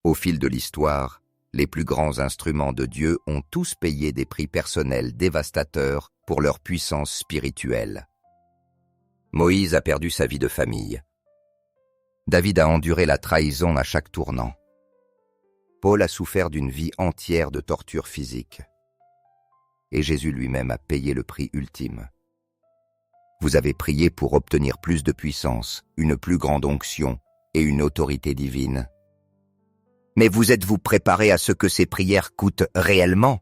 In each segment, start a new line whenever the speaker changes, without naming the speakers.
Au fil de l'histoire, les plus grands instruments de Dieu ont tous payé des prix personnels dévastateurs pour leur puissance spirituelle. Moïse a perdu sa vie de famille. David a enduré la trahison à chaque tournant. Paul a souffert d'une vie entière de torture physique. Et Jésus lui-même a payé le prix ultime. Vous avez prié pour obtenir plus de puissance, une plus grande onction et une autorité divine. Mais vous êtes-vous préparé à ce que ces prières coûtent réellement?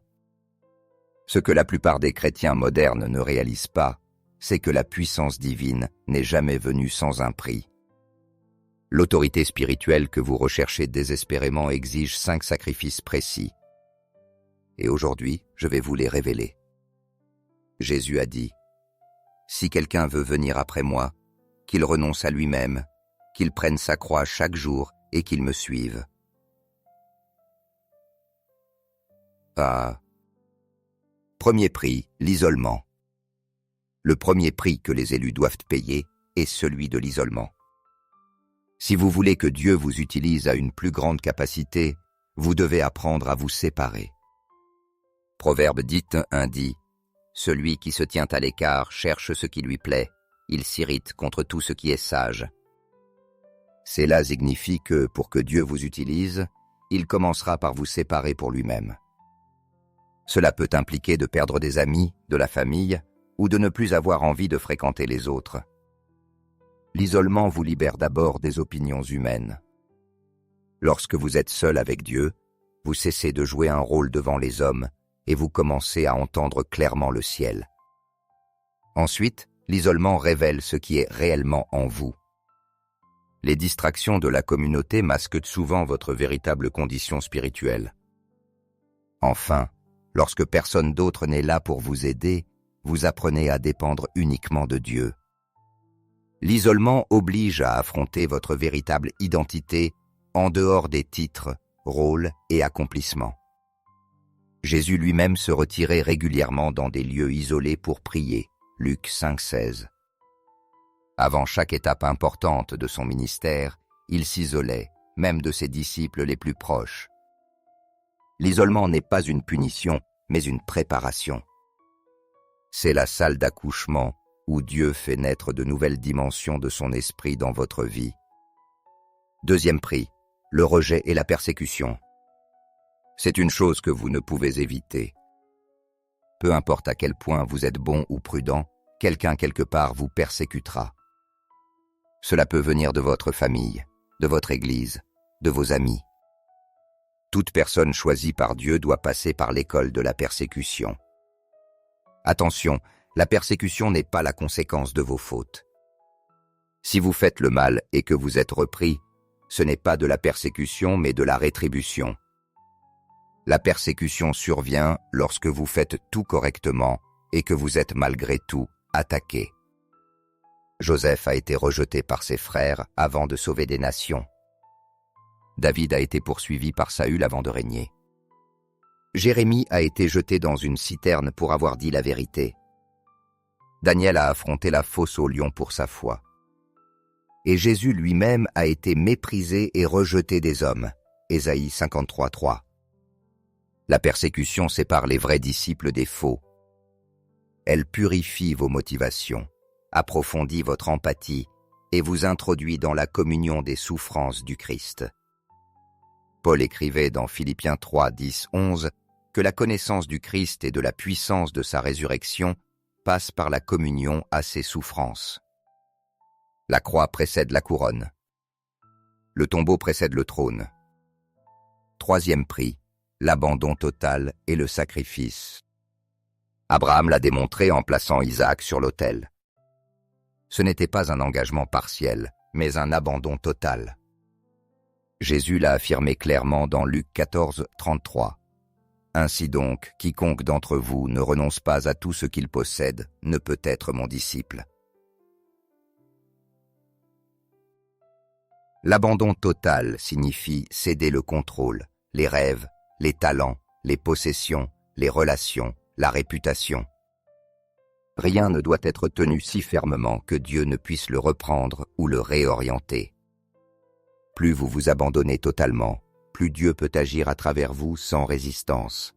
Ce que la plupart des chrétiens modernes ne réalisent pas, c'est que la puissance divine n'est jamais venue sans un prix. L'autorité spirituelle que vous recherchez désespérément exige 5 sacrifices précis. Et aujourd'hui, je vais vous les révéler. Jésus a dit, « Si quelqu'un veut venir après moi, qu'il renonce à lui-même, qu'il prenne sa croix chaque jour et qu'il me suive. » Premier prix, l'isolement. Le premier prix que les élus doivent payer est celui de l'isolement. Si vous voulez que Dieu vous utilise à une plus grande capacité, vous devez apprendre à vous séparer. Proverbe 10:1 dit « Celui qui se tient à l'écart cherche ce qui lui plaît, il s'irrite contre tout ce qui est sage. » Cela signifie que, pour que Dieu vous utilise, il commencera par vous séparer pour lui-même. Cela peut impliquer de perdre des amis, de la famille, ou de ne plus avoir envie de fréquenter les autres. L'isolement vous libère d'abord des opinions humaines. Lorsque vous êtes seul avec Dieu, vous cessez de jouer un rôle devant les hommes et vous commencez à entendre clairement le ciel. Ensuite, l'isolement révèle ce qui est réellement en vous. Les distractions de la communauté masquent souvent votre véritable condition spirituelle. Enfin, lorsque personne d'autre n'est là pour vous aider, vous apprenez à dépendre uniquement de Dieu. L'isolement oblige à affronter votre véritable identité en dehors des titres, rôles et accomplissements. Jésus lui-même se retirait régulièrement dans des lieux isolés pour prier, Luc 5:16. Avant chaque étape importante de son ministère, il s'isolait, même de ses disciples les plus proches. L'isolement n'est pas une punition, mais une préparation. C'est la salle d'accouchement où Dieu fait naître de nouvelles dimensions de son esprit dans votre vie. Deuxième prix, le rejet et la persécution. C'est une chose que vous ne pouvez éviter. Peu importe à quel point vous êtes bon ou prudent, quelqu'un quelque part vous persécutera. Cela peut venir de votre famille, de votre église, de vos amis. Toute personne choisie par Dieu doit passer par l'école de la persécution. Attention, la persécution n'est pas la conséquence de vos fautes. Si vous faites le mal et que vous êtes repris, ce n'est pas de la persécution mais de la rétribution. La persécution survient lorsque vous faites tout correctement et que vous êtes malgré tout attaqué. Joseph a été rejeté par ses frères avant de sauver des nations. David a été poursuivi par Saül avant de régner. Jérémie a été jeté dans une citerne pour avoir dit la vérité. Daniel a affronté la fosse au lion pour sa foi. Et Jésus lui-même a été méprisé et rejeté des hommes. Ésaïe 53:3. La persécution sépare les vrais disciples des faux. Elle purifie vos motivations, approfondit votre empathie et vous introduit dans la communion des souffrances du Christ. Paul écrivait dans Philippiens 3:10-11 que la connaissance du Christ et de la puissance de sa résurrection passe par la communion à ses souffrances. La croix précède la couronne. Le tombeau précède le trône. Troisième prix, l'abandon total et le sacrifice. Abraham l'a démontré en plaçant Isaac sur l'autel. Ce n'était pas un engagement partiel, mais un abandon total. Jésus l'a affirmé clairement dans Luc 14:33. Ainsi donc, quiconque d'entre vous ne renonce pas à tout ce qu'il possède ne peut être mon disciple. L'abandon total signifie céder le contrôle, les rêves, les talents, les possessions, les relations, la réputation. Rien ne doit être tenu si fermement que Dieu ne puisse le reprendre ou le réorienter. Plus vous vous abandonnez totalement, plus Dieu peut agir à travers vous sans résistance.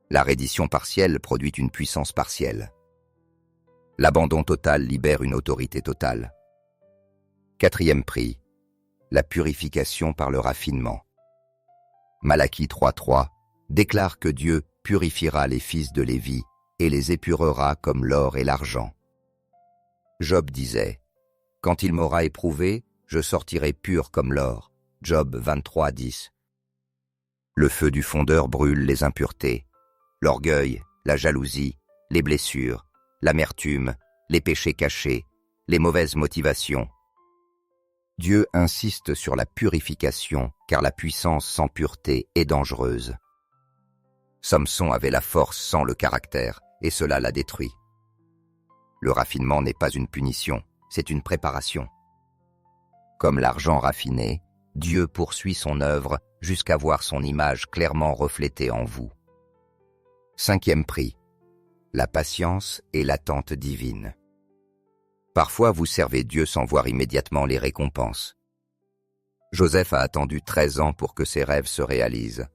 La reddition partielle produit une puissance partielle. L'abandon total libère une autorité totale. Quatrième prix, la purification par le raffinement. Malachie 3.3 déclare que Dieu purifiera les fils de Lévi et les épurera comme l'or et l'argent. Job disait, « Quand il m'aura éprouvé, je sortirai pur comme l'or. » Job 23.10. Le feu du fondeur brûle les impuretés, l'orgueil, la jalousie, les blessures, l'amertume, les péchés cachés, les mauvaises motivations. Dieu insiste sur la purification car la puissance sans pureté est dangereuse. Samson avait la force sans le caractère et cela l'a détruit. Le raffinement n'est pas une punition, c'est une préparation. Comme l'argent raffiné, Dieu poursuit son œuvre jusqu'à voir son image clairement reflétée en vous. Cinquième prix, la patience et l'attente divine. Parfois vous servez Dieu sans voir immédiatement les récompenses. Joseph a attendu 13 ans pour que ses rêves se réalisent.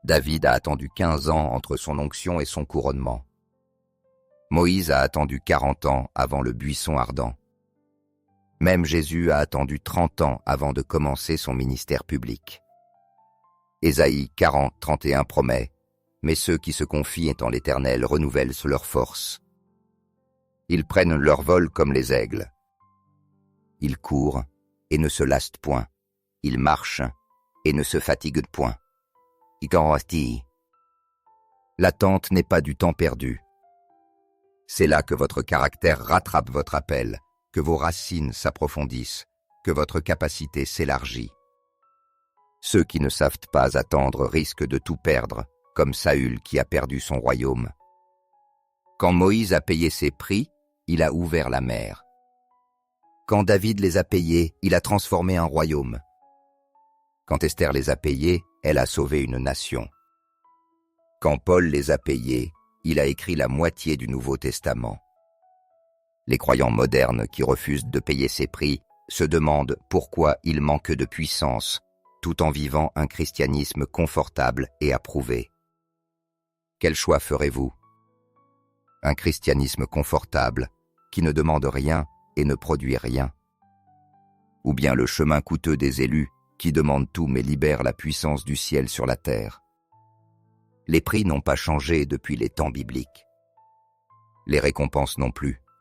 David a attendu 15 ans entre son onction et son couronnement. Moïse a attendu 40 ans avant le buisson ardent. Même Jésus a attendu 30 ans avant de commencer son ministère public. Ésaïe 40:31 promet « Mais ceux qui se confient en l'Éternel renouvellent leur force. Ils prennent leur vol comme les aigles. Ils courent et ne se lassent point. Ils marchent et ne se fatiguent point. » L'attente n'est pas du temps perdu. C'est là que votre caractère rattrape votre appel, que vos racines s'approfondissent, que votre capacité s'élargit. Ceux qui ne savent pas attendre risquent de tout perdre, comme Saül qui a perdu son royaume. Quand Moïse a payé ses prix, il a ouvert la mer. Quand David les a payés, il a transformé un royaume. Quand Esther les a payés, elle a sauvé une nation. Quand Paul les a payés, il a écrit la moitié du Nouveau Testament. Les croyants modernes qui refusent de payer ces prix se demandent pourquoi il manque de puissance, tout en vivant un christianisme confortable et approuvé. Quel choix ferez-vous? Un christianisme confortable, qui ne demande rien et ne produit rien? Ou bien le chemin coûteux des élus, qui demandent tout mais libèrent la puissance du ciel sur la terre? Les prix n'ont pas changé depuis les temps bibliques. Les récompenses non plus.